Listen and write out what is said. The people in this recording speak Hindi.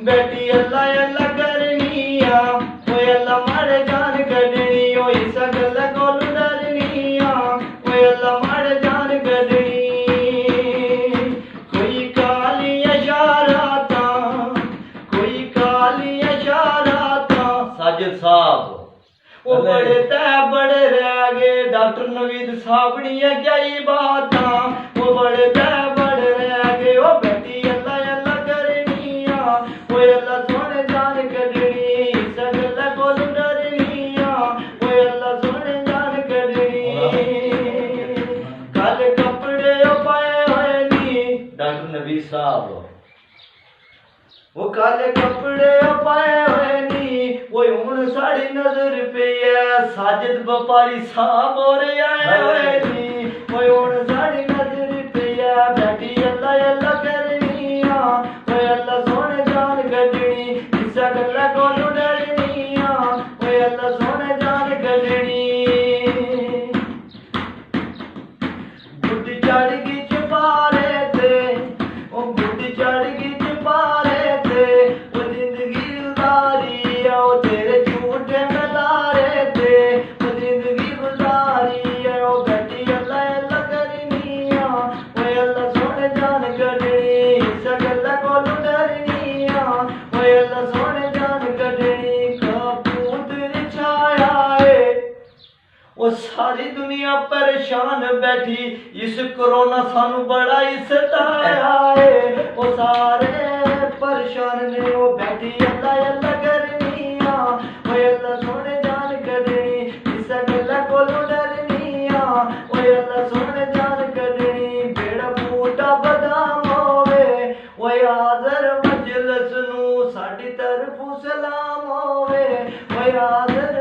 बेटी अल्लाह अल्लाह करनी आ ओए अल्लाह मारे जान कढनी ओ इस गल कोल डरनी आ ओए अल्लाह मारे जान कढनी कोई काली इशाराता कोई काली इशाराता साजिद साहब वो बड़े तै बड़े रह गए डॉक्टर नवीद साहब नी है क्या ही बात वो बड़े तै बड़े रह गए ओ बेटी अल्लाह अल्लाह करनी आ ओए अल्लाह सोने जान कढनी इस गल कोल डरनी आ ओए अल्लाह सोने जान कढनी कल कपड़े पाए होए नी डॉक्टर नवीद साहब वो काले कपड़े पाए हुए नी वो हुन साड़ी नजर पे है साजिद व्यापारी साहब और आए हुए नी वो हुन साड़ी नजर पे है बेटी अल्लाह अल्लाह करनी आ वो अल्लाह सोने जान कढनी इस गल्ला कोल डरनी आ वो अल्लाह सोने जान कढनी बुढ़ी चढ़ गई चपारे ते ओ बुढ़ी चढ़ गई चपारे ते ओ जिंदगी गुजारी है ओ तेरे झूठे मिलारे ते ओ जिंदगी गुजारी है ओ बेटी अल्लाह अल्लाह करनी आ ओ अल्लाह सोने जान कढनी इस गल्ला कोल डरनी आ ओ अल्लाह सोने जान कढनी कबूतर छाया है वो सारी दुनिया परेशान बैठी इस कोरोना सानू बड़ा ही सताया है वो सारे परेशान ने वो बैठी अल्लाह अल्लाह करनी आ वो अल्लाह सोने जान कढनी इस गल्ला कोल डरनी आ वो अल्लाह सोने जान कढनी बेड़ा बूटा बदाम होवे वो हाज़र मजलिस नू साडी तरफों सलाम होवे वो हाज़र